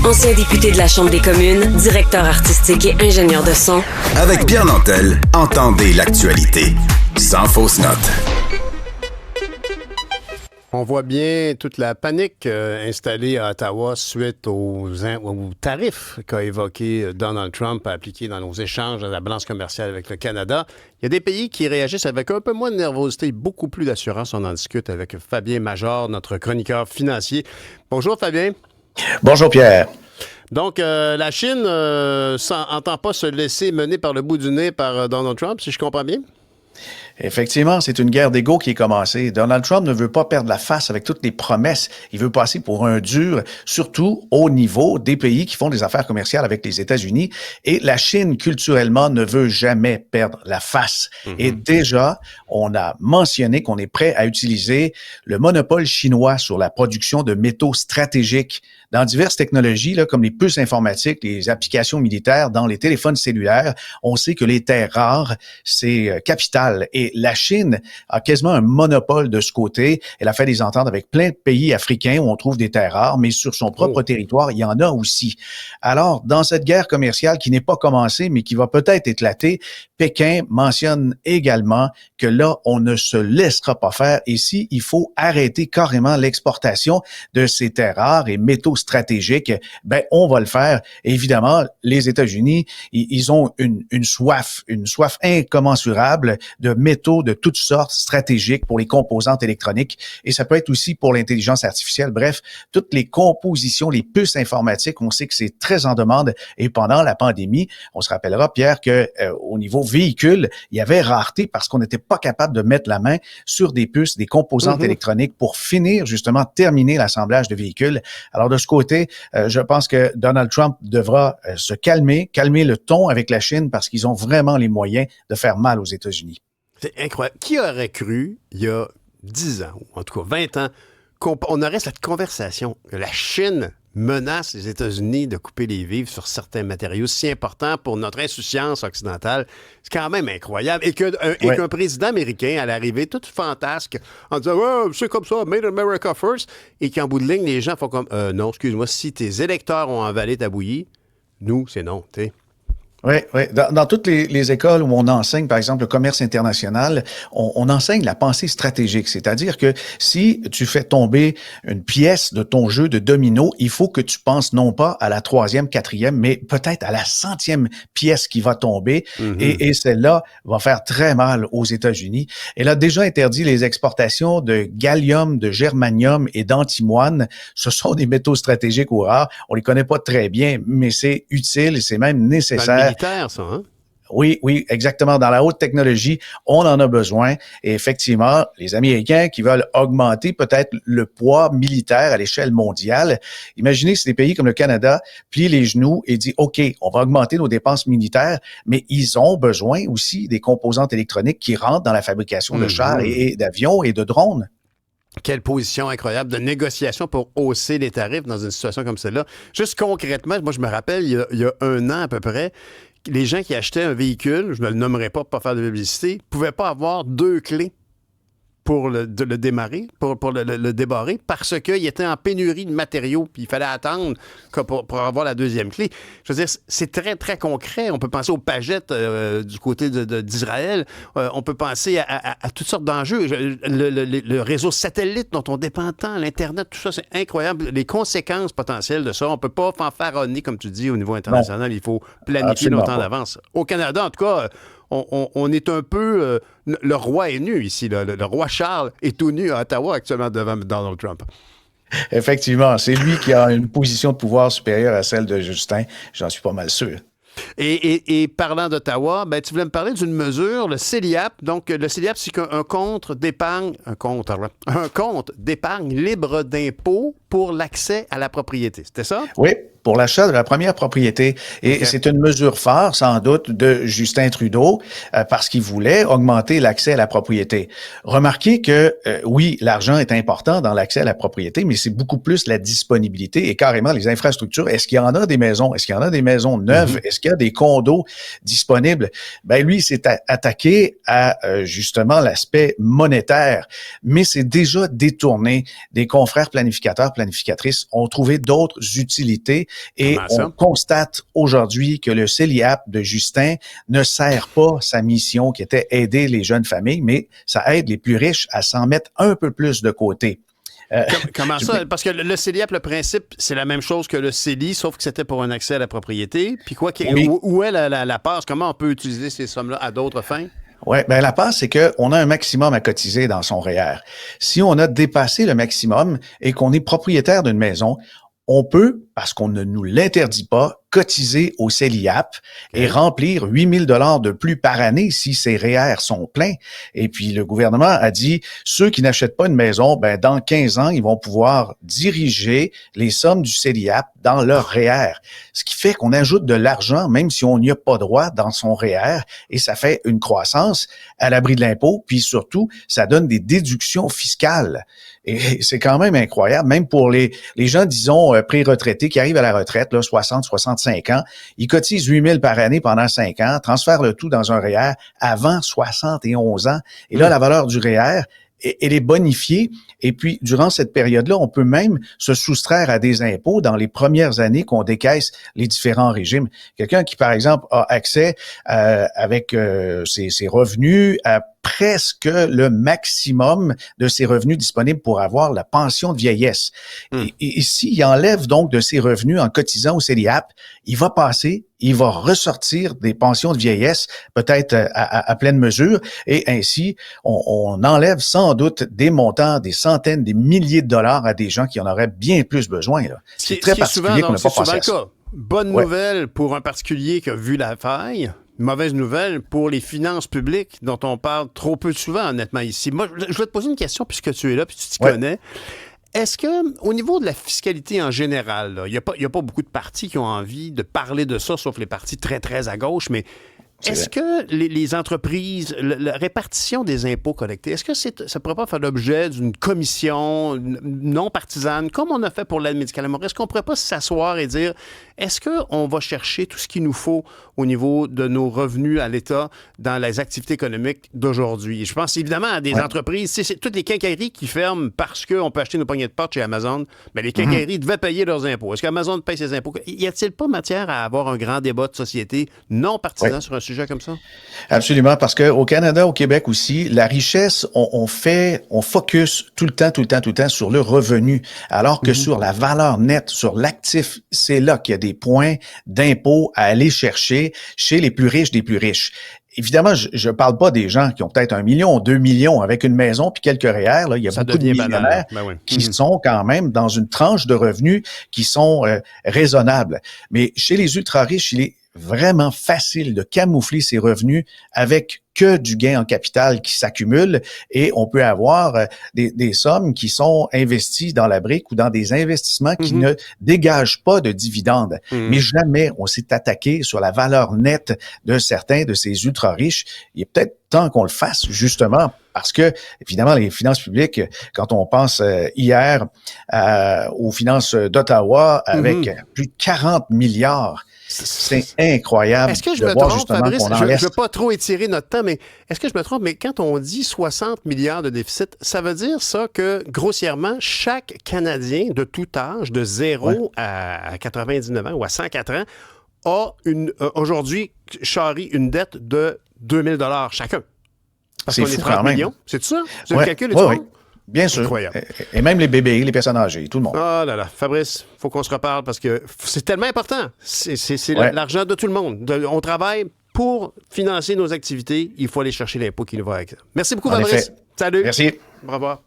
Ancien député de la Chambre des communes, directeur artistique et ingénieur de son. Avec Pierre Nantel, entendez l'actualité. Sans fausse note. On voit bien toute la panique installée à Ottawa suite aux tarifs qu'a évoqué Donald Trump à appliquer dans nos échanges à la balance commerciale avec le Canada. Il y a des pays qui réagissent avec un peu moins de nervosité, beaucoup plus d'assurance. On en discute avec Fabien Major, notre chroniqueur financier. Bonjour Fabien. Bonjour Pierre. Donc, la Chine n'entend pas se laisser mener par le bout du nez par Donald Trump, si je comprends bien? Effectivement, c'est une guerre d'ego qui est commencée. Donald Trump ne veut pas perdre la face avec toutes les promesses. Il veut passer pour un dur, surtout au niveau des pays qui font des affaires commerciales avec les États-Unis. Et la Chine, culturellement, ne veut jamais perdre la face. Et déjà, on a mentionné qu'on est prêt à utiliser le monopole chinois sur la production de métaux stratégiques dans diverses technologies, là, comme les puces informatiques, les applications militaires, dans les téléphones cellulaires. On sait que les terres rares, c'est capital. Et la Chine a quasiment un monopole de ce côté. Elle a fait des ententes avec plein de pays africains où on trouve des terres rares, mais sur son propre territoire, il y en a aussi. Alors, dans cette guerre commerciale qui n'est pas commencée, mais qui va peut-être éclater, Pékin mentionne également que là, on ne se laissera pas faire. Et si il faut arrêter carrément l'exportation de ces terres rares et métaux stratégiques, ben on va le faire. Évidemment, les États-Unis, ils ont une soif incommensurable de métaux de toutes sortes stratégiques pour les composantes électroniques. Et ça peut être aussi pour l'intelligence artificielle. Bref, toutes les compositions, les puces informatiques, on sait que c'est très en demande. Et pendant la pandémie, on se rappellera, Pierre, que au niveau véhicule, il y avait rareté parce qu'on n'était pas capable de mettre la main sur des puces, des composantes électroniques pour finir, justement, terminer l'assemblage de véhicules. Alors, de ce côté, je pense que Donald Trump devra se calmer le ton avec la Chine parce qu'ils ont vraiment les moyens de faire mal aux États-Unis. C'est incroyable. Qui aurait cru, il y a 10 ans, ou en tout cas 20 ans, qu'on aurait cette conversation, que la Chine menace les États-Unis de couper les vivres sur certains matériaux si importants pour notre insouciance occidentale. C'est quand même incroyable. Et qu'un président américain, à l'arrivée, tout fantasque, en disant « c'est comme ça, Made America First », et qu'en bout de ligne, les gens font comme « Non, excuse-moi, si tes électeurs ont avalé ta bouillie, nous, c'est non, tu sais. » Oui. Dans toutes les écoles où on enseigne, par exemple, le commerce international, on enseigne la pensée stratégique. C'est-à-dire que si tu fais tomber une pièce de ton jeu de domino, il faut que tu penses non pas à la 3e, 4e, mais peut-être à la 100e pièce qui va tomber. Et celle-là va faire très mal aux États-Unis. Elle a déjà interdit les exportations de gallium, de germanium et d'antimoine. Ce sont des métaux stratégiques ou rares. On les connaît pas très bien, mais c'est utile et c'est même nécessaire. Ça, hein? Oui, exactement. Dans la haute technologie, on en a besoin. Et effectivement, les Américains qui veulent augmenter peut-être le poids militaire à l'échelle mondiale, imaginez si des pays comme le Canada plient les genoux et disent « OK, on va augmenter nos dépenses militaires », mais ils ont besoin aussi des composantes électroniques qui rentrent dans la fabrication de chars et d'avions et de drones. Quelle position incroyable de négociation pour hausser les tarifs dans une situation comme celle-là. Juste concrètement, moi, je me rappelle, il y a 1 an à peu près, les gens qui achetaient un véhicule, je ne le nommerai pas pour pas faire de publicité, ne pouvaient pas avoir 2 clés pour le démarrer, pour le débarrer, parce qu'il était en pénurie de matériaux, puis il fallait attendre pour avoir la 2e clé. Je veux dire, c'est très, très concret. On peut penser aux pagettes du côté d'Israël. On peut penser à toutes sortes d'enjeux. Le réseau satellite dont on dépend tant, l'Internet, tout ça, c'est incroyable. Les conséquences potentielles de ça, on ne peut pas fanfaronner, comme tu dis, au niveau international. Non. Il faut planifier longtemps d'avance. Au Canada, en tout cas, on est un peu... le roi est nu ici. Là. Le roi Charles est tout nu à Ottawa actuellement devant Donald Trump. Effectivement, c'est lui qui a une position de pouvoir supérieure à celle de Justin. J'en suis pas mal sûr. Et parlant d'Ottawa, ben, tu voulais me parler d'une mesure, le CELIAP. Donc, le CELIAP, c'est un compte d'épargne libre d'impôt pour l'accès à la propriété. C'était ça? Oui, pour l'achat de la première propriété. Et c'est une mesure phare, sans doute, de Justin Trudeau, parce qu'il voulait augmenter l'accès à la propriété. Remarquez que, oui, l'argent est important dans l'accès à la propriété, mais c'est beaucoup plus la disponibilité et carrément les infrastructures. Est-ce qu'il y en a des maisons? Est-ce qu'il y en a des maisons neuves? Est-ce qu'il y a des condos disponibles? Ben, lui, s'est attaqué à, justement, l'aspect monétaire, mais c'est déjà détourné des confrères planificateurs planificatrices ont trouvé d'autres utilités et Comment on constate aujourd'hui que le CELIAP de Justin ne sert pas sa mission qui était aider les jeunes familles, mais ça aide les plus riches à s'en mettre un peu plus de côté. Comment ça? Parce que le CELIAP, le principe, c'est la même chose que le CELI, sauf que c'était pour un accès à la propriété. Puis quoi, Oui. où est la passe? Comment on peut utiliser ces sommes-là à d'autres fins? Oui, bien la passe, c'est qu'on a un maximum à cotiser dans son REER. Si on a dépassé le maximum et qu'on est propriétaire d'une maison, on peut, parce qu'on ne nous l'interdit pas, cotiser au CELIAP et remplir 8 000 $ de plus par année si ces REER sont pleins. Et puis, le gouvernement a dit, ceux qui n'achètent pas une maison, ben dans 15 ans, ils vont pouvoir diriger les sommes du CELIAP dans leur REER. Ce qui fait qu'on ajoute de l'argent, même si on n'y a pas droit dans son REER, et ça fait une croissance à l'abri de l'impôt, puis surtout, ça donne des déductions fiscales. Et c'est quand même incroyable, même pour les gens, disons, pré-retraités qui arrivent à la retraite, là, 60, 65 ans, ils cotisent 8 000 par année pendant 5 ans, transfèrent le tout dans un REER avant 71 ans. Et là, la valeur du REER, elle est bonifiée. Et puis, durant cette période-là, on peut même se soustraire à des impôts dans les premières années qu'on décaisse les différents régimes. Quelqu'un qui, par exemple, a accès avec ses revenus à presque le maximum de ses revenus disponibles pour avoir la pension de vieillesse. Et s'il enlève donc de ses revenus en cotisant au CELIAP, il va ressortir des pensions de vieillesse peut-être à pleine mesure et ainsi, on enlève sans doute des montants, des centaines, des milliers de dollars à des gens qui en auraient bien plus besoin. Là. C'est très particulier qu'on n'a pas pensé à ça. Bonne nouvelle pour un particulier qui a vu la faille. Mauvaise nouvelle pour les finances publiques dont on parle trop peu souvent, honnêtement, ici. Moi, je vais te poser une question puisque tu es là puis tu t'y connais. Est-ce que, au niveau de la fiscalité en général, il n'y a pas beaucoup de partis qui ont envie de parler de ça, sauf les partis très, très à gauche, mais est-ce que les entreprises, la répartition des impôts collectés, est-ce que ça ne pourrait pas faire l'objet d'une commission non partisane, comme on a fait pour l'aide médicale à mourir? Est-ce qu'on ne pourrait pas s'asseoir et dire, est-ce qu'on va chercher tout ce qu'il nous faut au niveau de nos revenus à l'État dans les activités économiques d'aujourd'hui? Je pense évidemment à des entreprises, c'est toutes les quincailleries qui ferment parce qu'on peut acheter nos poignées de porte chez Amazon, mais les quincailleries devaient payer leurs impôts. Est-ce qu'Amazon paye ses impôts? Y a-t-il pas matière à avoir un grand débat de société non partisan sur un sujet comme ça? Absolument, parce qu'au Canada, au Québec aussi, la richesse, on focus tout le temps sur le revenu, alors que sur la valeur nette, sur l'actif, c'est là qu'il y a des points d'impôt à aller chercher chez les plus riches des plus riches. Évidemment, je parle pas des gens qui ont peut-être 1 million, 2 millions avec une maison puis quelques REER. Là, il y a beaucoup de millionnaires qui sont quand même dans une tranche de revenus qui sont raisonnables. Mais chez les ultra-riches, il est vraiment facile de camoufler ses revenus avec que du gain en capital qui s'accumule et on peut avoir des sommes qui sont investies dans la brique ou dans des investissements qui ne dégagent pas de dividendes. Mais jamais on s'est attaqué sur la valeur nette de certains de ces ultra-riches. Il est peut-être temps qu'on le fasse justement parce que, évidemment, les finances publiques, quand on pense hier aux finances d'Ottawa avec plus de 40 milliards, c'est incroyable. Est-ce que je me trompe, Fabrice? Je ne veux pas trop étirer notre temps, mais est-ce que je me trompe? Mais quand on dit 60 milliards de déficit, ça veut dire ça que, grossièrement, chaque Canadien de tout âge, de 0 à 99 ans ou à 104 ans, a aujourd'hui charrie une dette de 2 000 $ chacun. Parce qu'on est 30 millions. C'est ça? C'est le calcul? Oui. Bien sûr. Incroyable. Et même les bébés, les personnes âgées, tout le monde. Ah là là. Fabrice, il faut qu'on se reparle parce que c'est tellement important. C'est l'argent de tout le monde. On travaille pour financer nos activités. Il faut aller chercher l'impôt qui nous va avec ça. Merci beaucoup, Fabrice. Salut. Merci. Au revoir.